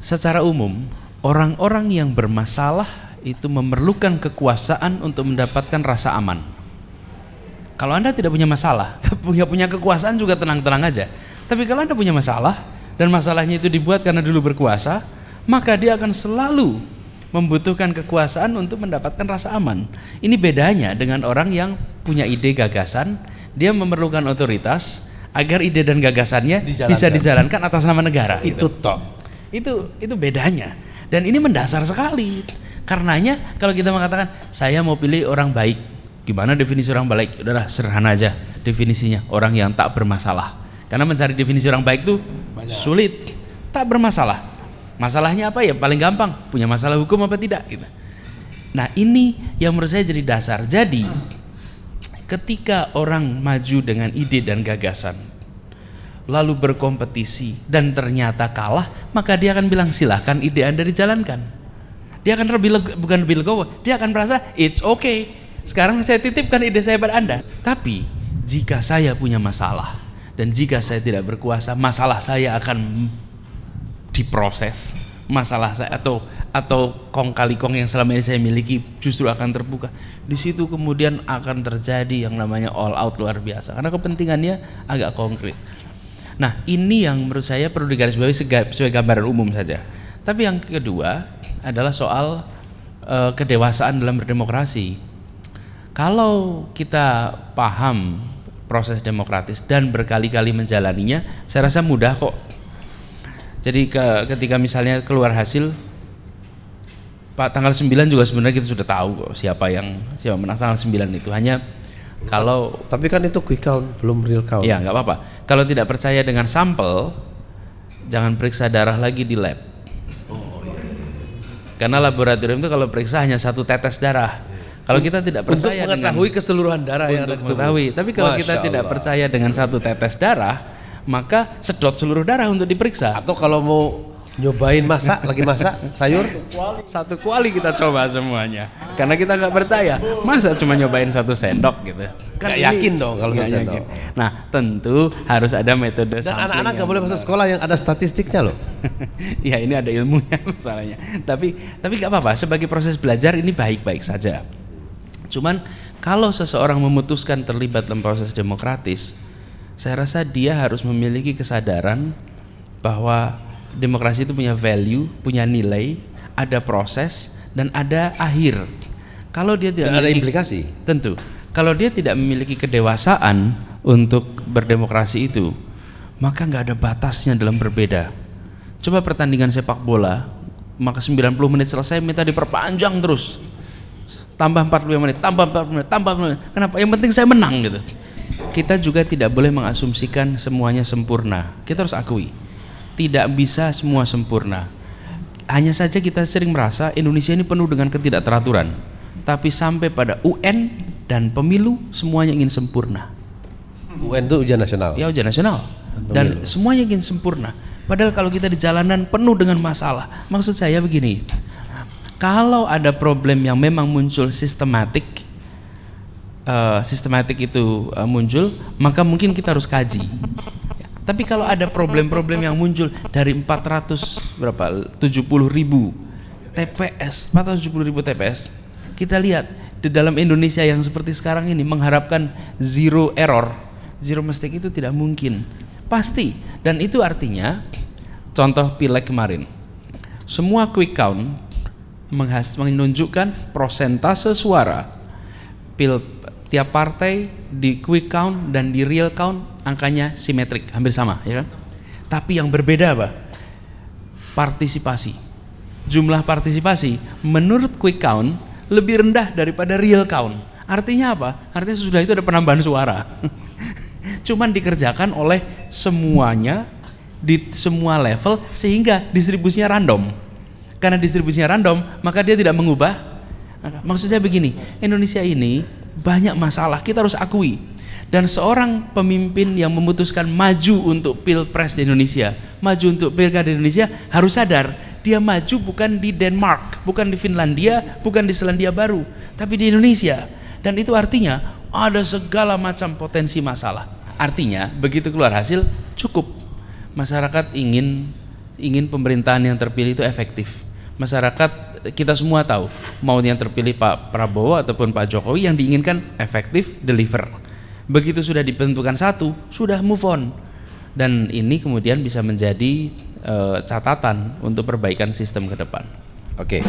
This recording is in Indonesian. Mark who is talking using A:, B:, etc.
A: Secara umum, orang-orang yang bermasalah itu memerlukan kekuasaan untuk mendapatkan rasa aman. Kalau Anda tidak punya masalah, punya kekuasaan juga tenang-tenang aja. Tapi kalau Anda punya masalah, dan masalahnya itu dibuat karena dulu berkuasa, maka dia akan selalu membutuhkan kekuasaan untuk mendapatkan rasa aman. Ini bedanya dengan orang yang punya ide gagasan, dia memerlukan otoritas agar ide dan gagasannya bisa dijalankan atas nama negara.
B: Itu toh.
A: Itu bedanya. Dan ini mendasar sekali. Karenanya kalau kita mengatakan saya mau pilih orang baik, gimana definisi orang baik? Udahlah sederhana aja definisinya, orang yang tak bermasalah. Karena mencari definisi orang baik itu sulit. Tak bermasalah. Masalahnya apa ya? Paling gampang, punya masalah hukum apa tidak gitu. Nah, ini yang menurut saya jadi dasar. Jadi ketika orang maju dengan ide dan gagasan lalu berkompetisi dan ternyata kalah, maka dia akan bilang silahkan ide Anda dijalankan. Dia akan bukan lebih legowo, dia akan merasa it's okay. Sekarang saya titipkan ide saya pada Anda. Tapi jika saya punya masalah dan jika saya tidak berkuasa, masalah saya akan diproses, masalah saya atau kong kali kong yang selama ini saya miliki justru akan terbuka. Di situ kemudian akan terjadi yang namanya all out luar biasa karena kepentingannya agak konkret. Nah, ini yang menurut saya perlu digarisbawahi sebagai gambaran umum saja. Tapi yang kedua adalah soal kedewasaan dalam berdemokrasi. Kalau kita paham proses demokratis dan berkali-kali menjalaninya, saya rasa mudah kok. Jadi ketika misalnya keluar hasil tanggal 9 juga sebenarnya kita sudah tahu kok siapa menang tanggal 9 itu. Hanya kalau
B: tapi kan itu quick count, belum real count.
A: Ya nggak apa-apa. Kalau tidak percaya dengan sampel, jangan periksa darah lagi di lab. Karena laboratorium itu kalau periksa hanya satu tetes darah. Kalau kita tidak percaya
B: untuk mengetahui keseluruhan darah yang ada di tubuh.
A: Tapi kalau kita tidak percaya dengan satu tetes darah, maka sedot seluruh darah untuk diperiksa.
B: Atau kalau mau nyobain masak sayur,
A: satu kuali kita coba semuanya. Karena kita nggak percaya, masa cuma nyobain satu sendok gitu.
B: Kan yakin dong kalau nggak sendok.
A: Nah, tentu harus ada metode.
B: Dan anak-anak nggak boleh masuk sekolah yang ada statistiknya loh.
A: Ya ini ada ilmunya masalahnya. Tapi nggak apa-apa. Sebagai proses belajar ini baik-baik saja. Cuman kalau seseorang memutuskan terlibat dalam proses demokratis, saya rasa dia harus memiliki kesadaran bahwa demokrasi itu punya value, punya nilai, ada proses dan ada akhir. Kalau dia tidak
B: ada implikasi,
A: tentu. Kalau dia tidak memiliki kedewasaan untuk berdemokrasi itu, maka nggak ada batasnya dalam berbeda. Coba pertandingan sepak bola, maka 90 menit selesai minta diperpanjang terus. Tambah 45 menit, tambah 40 menit, tambah 40 menit. Kenapa? Yang penting saya menang gitu. Kita juga tidak boleh mengasumsikan semuanya sempurna. Kita harus akui, tidak bisa semua sempurna. Hanya saja kita sering merasa Indonesia ini penuh dengan ketidakteraturan. Tapi sampai pada UN dan pemilu semuanya ingin sempurna.
B: UN itu ujian nasional.
A: Ya, ujian nasional. Dan semuanya ingin sempurna. Padahal kalau kita di jalanan penuh dengan masalah. Maksud saya begini, kalau ada problem yang memang muncul sistematik itu muncul, maka mungkin kita harus kaji. Tapi kalau ada problem-problem yang muncul dari 470.000 TPS, 470.000 TPS, kita lihat di dalam Indonesia yang seperti sekarang ini mengharapkan zero error, zero mistake itu tidak mungkin, pasti. Dan itu artinya, contoh pileg kemarin, semua quick count menunjukkan prosentase suara tiap partai di quick count dan di real count angkanya simetrik, hampir sama, ya kan? Tapi yang berbeda apa? Partisipasi. Jumlah partisipasi menurut quick count lebih rendah daripada real count. Artinya apa? Artinya sudah itu ada penambahan suara. Cuman dikerjakan oleh semuanya di semua level sehingga distribusinya random. Karena distribusinya random, maka dia tidak mengubah. Maksud saya begini, Indonesia ini banyak masalah, kita harus akui. Dan seorang pemimpin yang memutuskan maju untuk pilpres di Indonesia, maju untuk pilkada di Indonesia, harus sadar dia maju bukan di Denmark, bukan di Finlandia, bukan di Selandia Baru, tapi di Indonesia. Dan itu artinya ada segala macam potensi masalah. Artinya begitu keluar hasil cukup, masyarakat ingin ingin pemerintahan yang terpilih itu efektif. Masyarakat kita semua tahu mau yang terpilih Pak Prabowo ataupun Pak Jokowi, yang diinginkan efektif, deliver. Begitu sudah ditentukan satu, sudah move on. Dan ini kemudian bisa menjadi catatan untuk perbaikan sistem ke depan.
B: Oke.